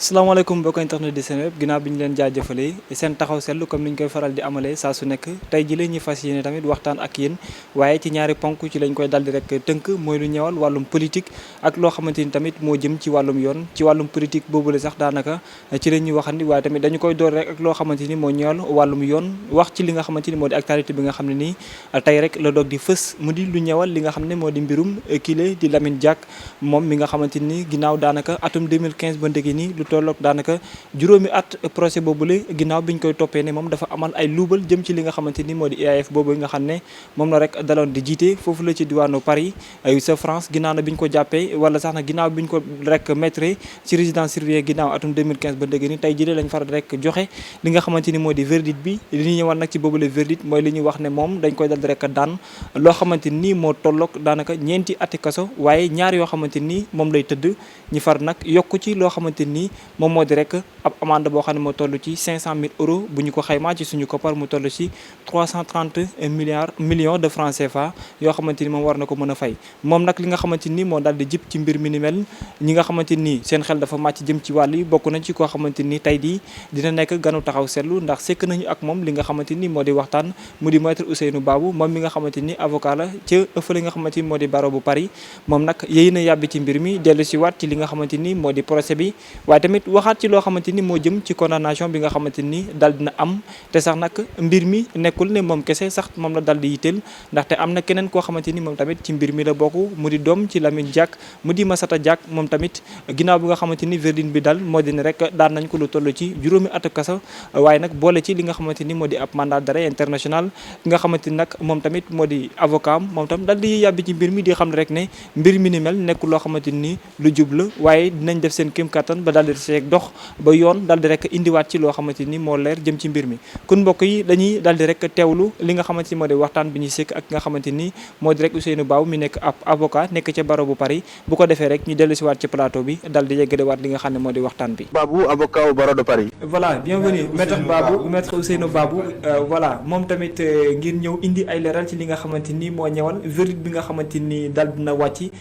salaamaaleykum mbokki internet di Seneweb ginnaaw bi ñu leen jaajëfalee seen taxaw seetlu comme ni ñu koy faral di amalee saa su nekk tey ji la ñuy fas yéene tamit waxtaan ak yéen waaye ci ñaari ponk ci lañ koy daldi rek tënk mooy lu ñëwal wàllum politique ak loo xamante ni tamit moo jëm ci wàllum yoon ci wàllum politique boobule sax daanaka ci la ñuy waxandi waaye tamit dañu koy door rek ak loo xamante ni moo ñëwal wàllum yoon wax ci li nga xamante ni moo di actualité bi nga xam ne nii tey rek la doog di fës mu di lu ñëwal li nga xam ne moo di mbirum kile di Lamine Diack moom mi nga xamante ni ginnaaw daanaka atum 2015 ba ndegi nii tolloog daanaka juróomi at procès boobule ginnaaw bi ñu koy toppee ne moom dafa amal ay luubal jëm ci li nga xamante ni moo di IAAF boobu nga xam ne moom la rek daloon di jiite foofu la ci diwaanu Paris sa France ginnaaw na bi ñu ko jàppee wala sax na ginnaaw bi ñu ko rek mettre ci résidence surveillée ginnaaw atum 2015 ba dëgg ni tey jii lañ faral rek joxe li nga xamante ni moo di verdict bi li ñuy ñëwal nag ci boobule verdict mooy li ñuy wax ne moom dañ koy dal di rek daan loo xamante ni moo tolloog daanaka ñeenti ati kaso waaye ñaar yoo xamante ni moom lay tëdd ñi far nag yokku ci loo xamante ni moom moo di rek ab amende boo xam ne moo toll ci 500 000 euros bu ñu ko xaymaa ci suñu koppar mu toll ci 330 millions de francs CFA yoo xamante ni moom war na ko mën a fay moom nag li nga xamante ni moo daal di jip ci mbir mi ni mel ñi nga xamante ni seen xel dafa màcc jëm ci wàll yi bokk nañ ci koo xamante ni tey di dina nekk ganu taxaw seetlu ndax sekk nañu ak moom li nga xamante ni moo di waxtaan mu di maître Ousseynou Babou moom mi nga xamante ni avocat la ca ëffale nga xamante ni moo di barreau bu Paris moom nag yéy na yàbbi ci mbir mi dellu si waat ci li nga xamante ni moo di procès bi waaye tamit waxaat ci loo xamante ni moo jëm ci condamnation bi nga xamante ni dal dina am te sax nag mbir mi nekkul ne moom kese sax moom la dal di yitteel ndaxte am na keneen koo xamante ni moom tamit ci mbir mi la bokk mu di doom ci Lamine Diack mu di Massata Diack moom tamit ginnaaw bi nga xamante ni verdict bi dal moo di ne rek daan nañ ko lu toll ci juróomi at kaso waaye nag boole ci li nga xamante ni moo di ab mandat d'arrêt international ki nga xamante ni nag moom tamit moo di avocat am moom tam dal di yàbbi ci mbir mi di xam ne rek ne mbir mi ni mel nekkul loo xamante ni lu jub la waaye dinañ def seen kéem kattan ba dal di seeg dox ba yoon dal di rek indiwaat ci loo xamante ni moo leer jëm ci mbir mi kon mbokk yi dañuy dal di rek teewlu li nga xamante ni moo di waxtaan bi ñuy sekk ak nga xamante ni moo di rek Ousseynou Babou mi nekk ab avocat nekk ca barreau bu Paris bu ko defee rek ñu dellu si waat ci plateau bi dal di yeggalewaat li nga xam ne moo di waxtaan bi. Babou avocat au barreau de Paris. voilà bienvenue maître Ousseynou Babou voilà moom tamit ngir ñëw indi ay leeral ci li nga xamante ni moo ñëwal verdict bi nga xamante ni dal dina wàcc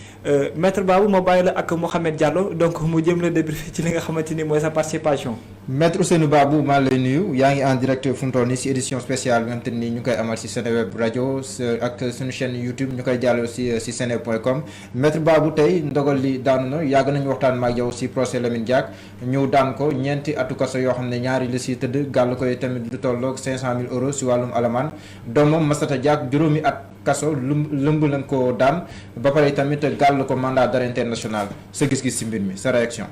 maître Babou ma bàyyi la ak Mouhamed Diallo donc mu jëm la débriefé ci li nga xamante ni mooy sa participation. Maître Ousseynou Babou maa lay nuyu yaa ngi en direct fu mu toll nii si édition spéciale bi nga xamante ni ñu koy amal si Seneweb rajo ak suñu chaîne YouTube ñu koy jàllale aussi si seneweb.com Maître Babou tey ndogal li daanu na yàgg nañu waxtaan maag yow si procès Lamine Diack ñu daan ko ñeenti atu kaso yoo xam ne ñaari la si tëdd gàll koy tamit lu tolloog 500 000 euros si wàllum alamaan doomam Massata Diack juróomi at kaso lëmb lañ ko daan ba pare tamit gàll ko mandat d'arrêt international sa gis-gis si mbir mi sa réaction.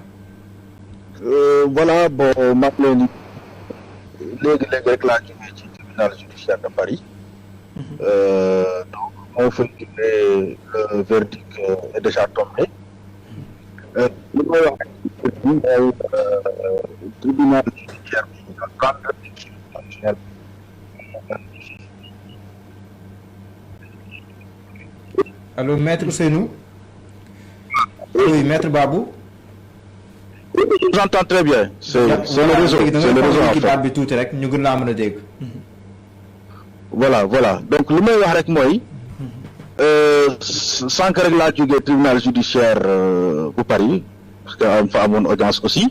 Voilà bon maa ngi leen di léegi rek laa jógee ci tribunal judiciaire de Paris. Donc moo fa jógee le verdict est déjà tombé. li may wax rek mooy tribunal judiciaire bi nga prendre décision constitutionnelle. Allô maître Ousseynou. Oui maître Babou. J'entends très bien. C'est le réseau. C'est le réseau en fait. bi tuuti rek ñu gën laa mën a dégg. voilà donc li may wax rek mooy sànq rek laa jógee tribunal judiciaire bu Paris parce que am fa amoon audience aussi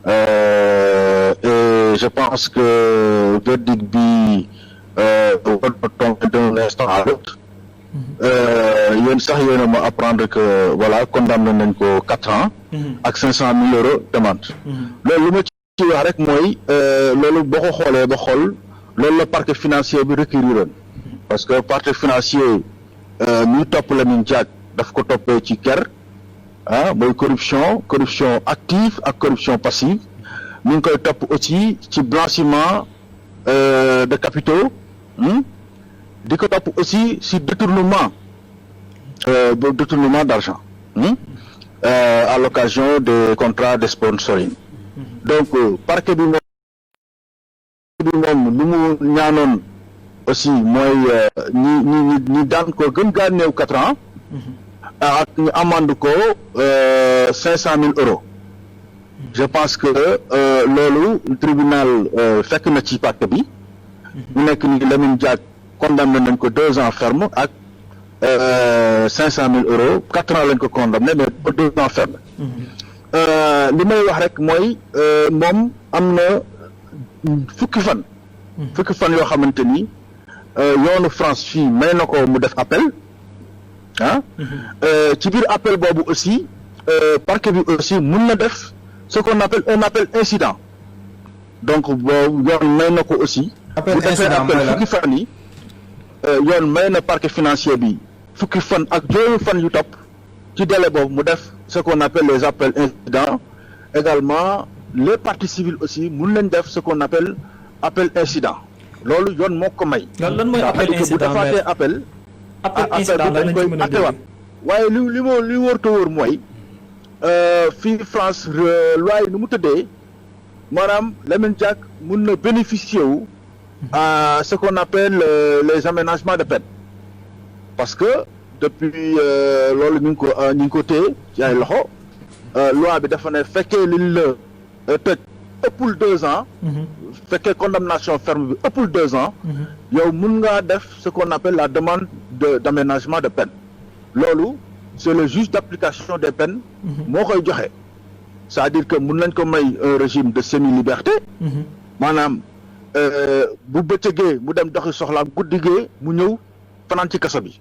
et je pense que verdict bi war na tomber d'un instant à l'autre yéen sax yéen a ma apprendre que voilà condamné nañ ko 4 ans ak 500 000 euros d'amende loolu lu ma ci wax rek mooy loolu boo ko xoolee ba xool loolu la parquet financier bi requériroon parce que parquet financier mi topp Lamine Diack daf ko toppee ci ker mooy corruption active ak corruption passive mi ngi koy topp aussi ci blanchiment de capitaux di ko topp aussi ci détournement d'argent à l'occasion des contrats de sponsoring donc parquet bi moom lu mu ñaanoon aussi mooy ñi daan ko gën gaa néew 4 ans ak ñu amande ko 500 000 euros je pense que loolu tribunal fekk na ci parquet bi mu nekk ni Lamine Diack condamné nañ ko 2 ans ferme ak 500 000 euros 4 ans lañ ko condamné mais pas 2 ans ferme li may wax rek mooy moom am na fukki fan yoo xamante ni yoonu France fii may na ko mu def appel ci biir appel boobu aussi parquet bi aussi mun na def ce qu'on appelle un appel incident donc boobu yoon may na ko aussi bu defee appel fukki fan yi yoon may na parquet financier bi fukki fan ak juróomi fan yu topp ci délai boobu mu def ce qu'on appelle les appels incidents également les parties civiles aussi mun nañ def ce qu'on appelle appel incident loolu yoon moo ko may. lan mooy appel incident bu defaatee appel incident dañ koy attewaat waaye li wóor te wóor mooy fii France loi yi nu mu tëddee maanaam Lamine Diack mun na bénéficier wu à ce qu'on appelle les aménagements de peine parce que depuis loolu ñu ngi ko téye ci ay loxo loi bi dafa ne fekkee liñ la tëj ëppul 2 ans fekkee condamnation ferme bi ëppul 2 ans yow mun ngaa def ce qu'on appelle la demande d'aménagement de peine loolu c'est le juge d'application des peines moo koy joxe c'est-à-dire que mun nañ ko may un régime de semi-liberté maanaam bu bëccëgee mu dem doxi soxlaam guddigee mu ñëw fanaan ci kaso bi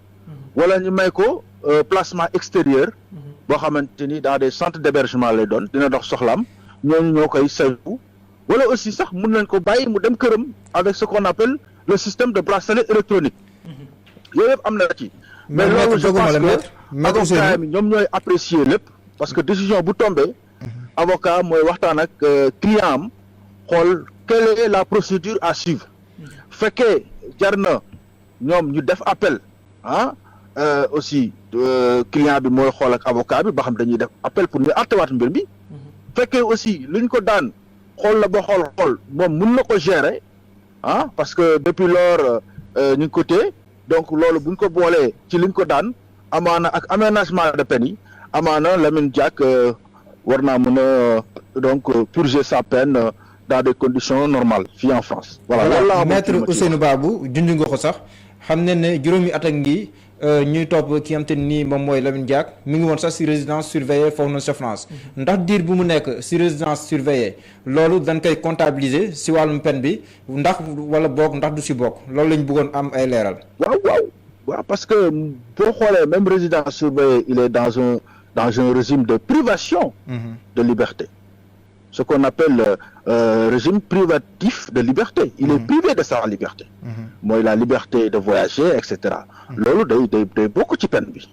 wala ñu may ko placement extérieur boo xamante ni dans des centres d'hébergement lay doon dina dox soxlaam ñooñu ñoo koy saytu wala aussi sax mun nañ ko bàyyi mu dem këram avec ce qu'on appelle le système de bracelet électronique yooyu yëpp am na ci mais loolu je pense que avocat yi ñoom ñooy apprécier lépp parce que décision bu tombé avocat mooy waxtaan ak client am xool quelle est la procédure à suivre fekkee jar na ñoom ñu def appel aussi client bi mooy xool ak avocat bi ba xam dañuy def appel pour ñu àttewaat mbir mi fekkee aussi luñ ko daan xool la ba xool moom mun na ko gérer parce que depuis lors ñu ngi ko téye donc loolu buñ ko boolee ci liñ ko daan amaana ak aménagement de peine yi amaana Lamine Diack war naa mën a donc purger sa peine dans des conditions normales fii en France. voilà maître Ousseynou Babou junj nga ko sax xam ne juróomi at ak ngi ñuy topp ki am te nii moom mooy Lamine Diack mi ngi woon sax ci résidence surveillée foofu noonu sa France ndax diir bu mu nekk ci résidence surveillée loolu dañ koy comptabiliser ci wàllum peine bi ndax wala boog ndax du ci bokk loolu lañ bëggoon am ay leeral. waaw parce que boo xoolee même résidence surveillée il est dans un régime de privation de liberté ce qu'on appelle régime privatif de liberté il est privé de sa liberté mooy la liberté de voyager et cetera loolu day bokk ci peine bi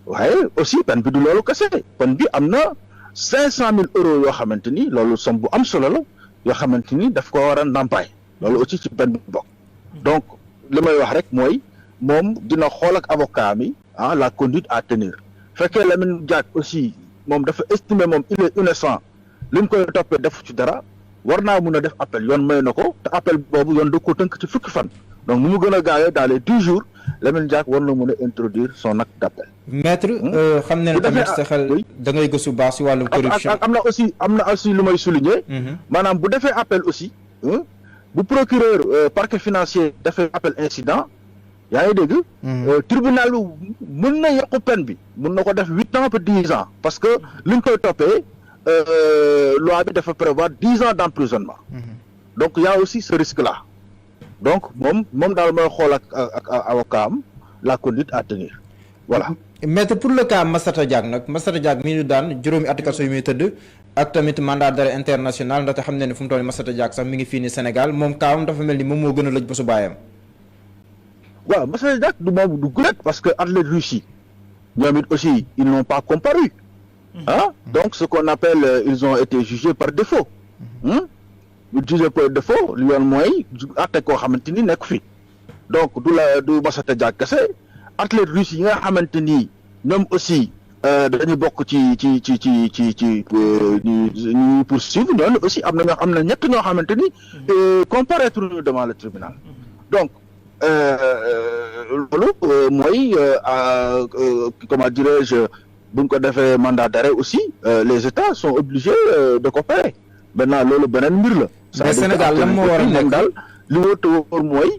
waaye aussi peine bi du loolu kese peine bi am na 500 000 euros yoo xamante ni loolu somme bu am solo la yoo xamante ni daf ko war a ndàmpaay loolu aussi ci peine bi bokk donc li may wax rek mooy moom dina xool ak avocat mi la conduite à tenir fekkee Lamine Diack aussi moom dafa estimer moom il est innocent li ñu koy toppee def ci dara war naa mun a def appel yoon may na ko te appel boobu yoon da ko tënk ci fukki fan donc nu mu gën a gaawee dans les 10 jours Lamine Diack war na mun a introduire son acte d'appel. maître xam ne tamit sa xel da ngay gëstu baax ci wàllum corruption. am na aussi lu may souligner. maanaam bu defee appel aussi bu procureur parquet financier defee appel incident yaa ngi dégg. tribunal bi mën na yokk peine bi mën na ko def 8 ans ba 10 ans parce que li ñu koy toppee. loi bi dafa prévoir 10 ans d'emprisonnement donc il y a aussi ce risque là donc moom daal mooy xool ak avocat am la conduite à tenir voilà. maître pour le cas Massata Diack nag Massata Diack mi ñu daan juróomi ati kaso yu muy tëdd ak tamit mandat d'arrêt international ndaxte xam ne fu mu toll nii Massata Diack sax mi ngi fii ni Sénégal moom kaawam dafa mel ni moom moo gën a lëj ba su baayam. waaw Massata Diack du gulet parce que athlètes russes ñoom it aussi ils n'ont pas comparu. Donc ce qu'on appelle ils ont été jugés par défaut jugés par défaut li yoon mooy atte koo xamante ni nekk fi donc du Massata Diack kese athlètes russes yi nga xamante ni ñoom aussi dañu bokk ci ñu poursuivre ñooñu aussi am na ñett ñoo xamante ni comparaître ñu devant le tribunal donc loolu mooy comment dirais-je buñ ko defee mandat d'arrêt aussi les États sont obligés de coopérer maintenant loolu beneen mbir la. mais Sénégal lan moo war a nekk daal li wóor te wóor mooy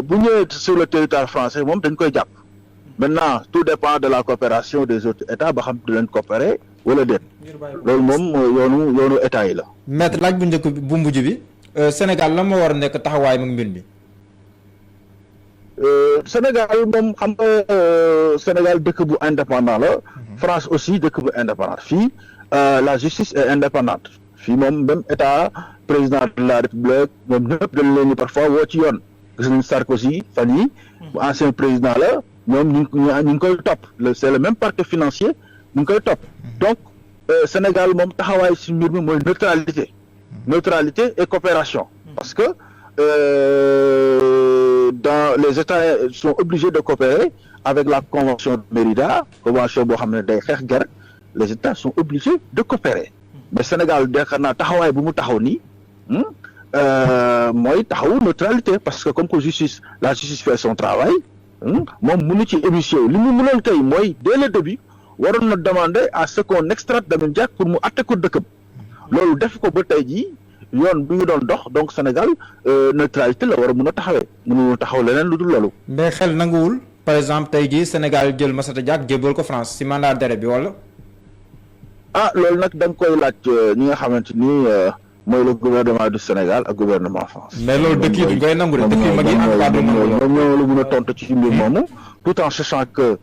bu ñëwee sur le territoire français moom dañ koy jàpp maintenant tout dépend de la coopération des autres États ba xam di leen coopérer wala déet loolu moom yoonu état yi la. maître laaj bu njëkk bu mujj bi Sénégal la moo war a nekk taxawaay mag mbir mi. Sénégal moom xam nga Sénégal dëkk bu indépendant la. France aussi dëkk bu indépendant fii la justice est indépendante fii moom même état président de la république ñoom ñëpp dañ leen ni parfois woo ci yoon gis nañ Sarkozy fan yi ancien président la ñoom ñu ngi koy topp c'est le même parquet financier ñu ngi koy topp donc Sénégal moom taxawaay si mbir mi mooy neutralité et coopération parce que dans les États sont obligés de coopérer avec la convention de Mérida convention boo xam ne day xeex guerre les États sont obligés de coopérer mais Sénégal yaakaar naa taxawaay bu mu taxaw nii mooy taxawu neutralité parce que comme que la justice fait son travail moom mënu ci émission li mu mënoon kay mooy dès le début waroon na demander à ce qu'on extrate Lamine Diack pour mu atte ko dëkkam loolu def ko ba tey jii yoon bi ñu doon dox donc Sénégal neutralité la war a mun a taxawee mënuñu taxaw leneen lu dul loolu. mais xel nanguwul par exemple tey jii Sénégal jël Massata Diack jébbal ko France si mandat d'arrêt bi wala. loolu nag da nga koy laaj ñi nga xamante ni mooy le gouvernement du Sénégal ak gouvernement France. mais loolu dëkk yi duñ koy nangu de dëkk yi mag yi en tout cas duñ nangu ñoom ñoo la mun a tontu ci mbir moomu tout en sachant que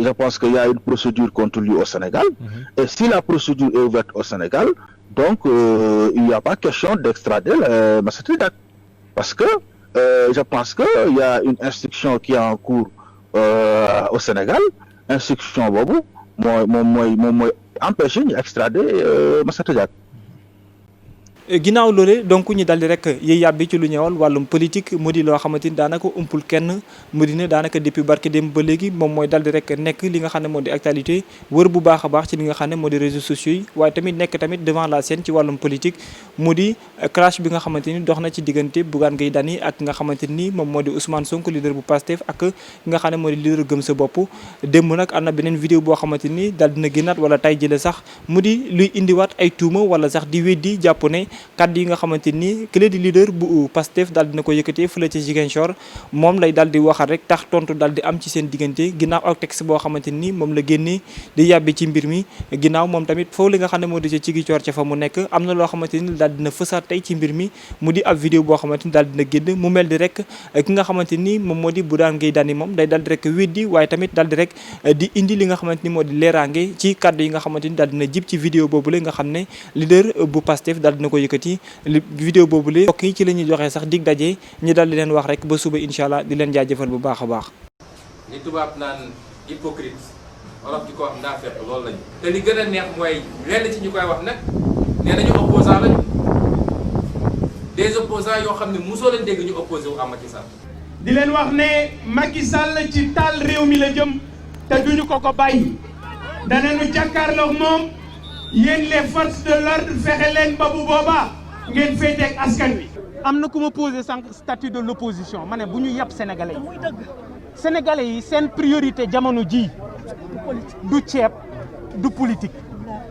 je pense qu'il y a une procédure contre lui au Sénégal. Et si la procédure est ouverte au Sénégal donc il n'y a pas question d'extrader Massata Diack parce que je pense que il y a une instruction qui est en cours au Sénégal instruction boobu mooy empêcher ñu extrader Massata Diack. ginnaaw loole donc ñu daldi rek yiy yàbbi ci lu ñëwal wàllum politique mu di loo xamante ni daanaka umpul kenn mu di ne daanaka depuis barke dem ba léegi moom mooy daldi rek nekk li nga xam ne moo di actualité wër bu baax a baax ci li nga xam ne moo di réseaux sociaux yi waaye tamit nekk tamit devant la scène ci wàllum politique mu di clash bi nga xamante ni dox na ci diggante Bougane Gueye Dany ak nga xamante ni moom moo di Ousmane Sonko leader bu Pastef ak nga xam ne moo di leader gëm sa bopp démb nag am na beneen vidéo boo xamante ni daal dina génnaat wala tay jële sax mu di luy indiwaat ay tuuma wala sax di weddi jàpp ne kaddu yi nga xamante ni clé di leader bu Pastef daal dina ko yëkkatee fële ci Ziguinchor moom lay daal di waxal rek tax tontu daal di am ci seen diggante ginnaaw ak texte boo xamante ni moom la génnee di yàbbi ci mbir mi ginnaaw moom tamit foofu li nga xam ne moo di ci Ziguinchor ca fa mu nekk am na loo xamante ni daal dina fësaat tey ci mbir mi mu di ab vidéo boo xamante ni daal dina génn mu mel di rek ki nga xamante ni moom moo di Bougane Gueye Dany moom day daal di rek weddi waaye tamit daal di rek di indi li nga xamante ni moo di leeraange ci kaddu yi nga xamante ni daal dina jib ci vidéo boobu la nga xam ne leader bu Pastef daal dina ko yëkkati vidéo boobu la mbokk yi ci la ñuy joxee sax dig daje ñu daal di leen wax rek ba suba incha allah di leen jaajëfal bu baax a baax. li tubaab naan hypocrite wolof di ko wax ndaa fekk loolu lañu. te li gën a neex mooy lenn ci ñu koy wax nag nee nañu opposant lañu des opposants yoo xam ne mosoo leen dégg ñu opposé wu à Macky Sall. di leen wax ne Macky Sall ci taal réew mi la jëm te duñu ko bàyyi danañu jàkkaarloog moom. yéen les forces de l'ordre fexe leen ba bu boobaa ngeen féeteeg askan wi. am na ku ma posé sànq statut de l'opposition ma ne bu ñu yàpp sénégalais yi sénégalais yi seen priorité jamono ji du ceeb du politique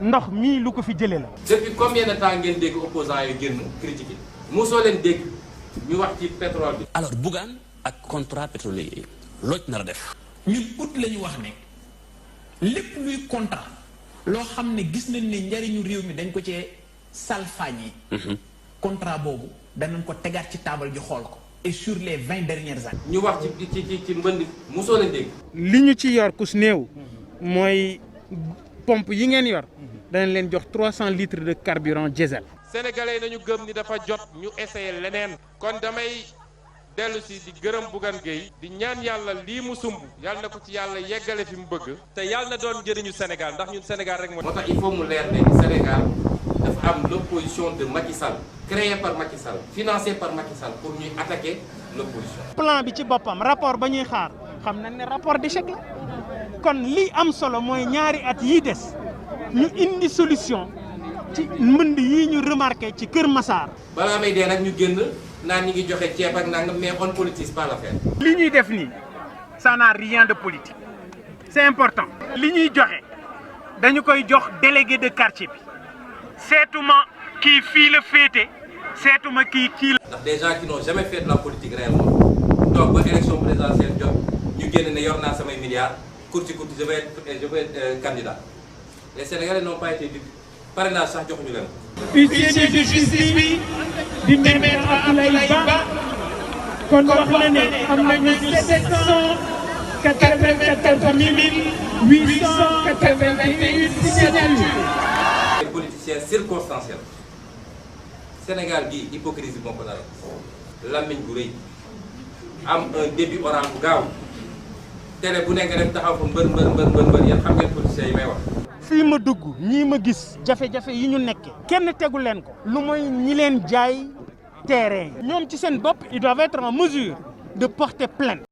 ndox mii lu ko fi jëlee la. depuis combien de temps ngeen dégg opposants yi génn critiquer mosoo leen dégg ñu wax ci pétrole bi. alors Bougane ak contrat pétrolier yi loo ci nar a def. ñun ut la ñu wax ne lépp luy contrat. loo xam ne gis nañ ne njariñu réew mi dañ ko cee salfaañee. contrat boobu danañ ko tegaat ci taabal ji xool ko. et sur les 20 dernières années. ñu wax ci mbënd mosoo leen dégg. li ñu ci yor kus néew mooy pompe yi ngeen yor danañ leen jox 300 litres de carburant diesel. sénégalais nañu gëm ni dafa jot ñu essayer leneen. kon damay dellu si di gërëm Bougane Gueye di ñaan yàlla lii mu sumb yàlla na ko ci yàlla yeggale fi mu bëgg. te yàlla na doon njëriñu Sénégal ndax ñun Sénégal rek moo tax il faut mu leer ne Sénégal dafa am l'opposition de Macky Sall créée par Macky Sall financée par Macky Sall pour ñuy attaquer l'opposition. plan bi ci boppam rapport ba ñuy xaar xam nañ ne rapport d'échec la kon li am solo mooy ñaari at yii des ñu indi solution ci mbënd yii ñu remarqué ci Kër Massar. balaa may dee nag ñu génn. naan ñi ngi joxe ceeb ak nangam mais on politise pas l'affaire. li ñuy def nii ça n'a rien de politique c'est important. li ñuy joxe dañu koy jox délégué de quartier bi seetuma kii fii la féete seetuma kii la. ndax des gens qui n'ont jamais fait de la politique réellement donc ba élection présidentielle jot ñu génn ne yor naa samay milliards kurti je vais être candidat les Sénégalais n'ont pas été dupe parrainage sax joxuñu leen. huissier de justice bi di Maître Abdoulaye Ba kon wax na ne am nañu 784 881 signatures. les politiciens circonstanciels Sénégal bii hypocrisie moo ko dara làmmiñ bu rëy am un début oral bu gaaw télé bu nekk nga dem taxaw fa mbër yéen xam ngeen politiciens yi may wax. fii ma dugg ñii ma gis jafe-jafe yi ñu nekke kenn tegu leen ko lu mooy ñi leen jaay terrain ñoom ci seen bopp ils doivent être en mesure de porter plainte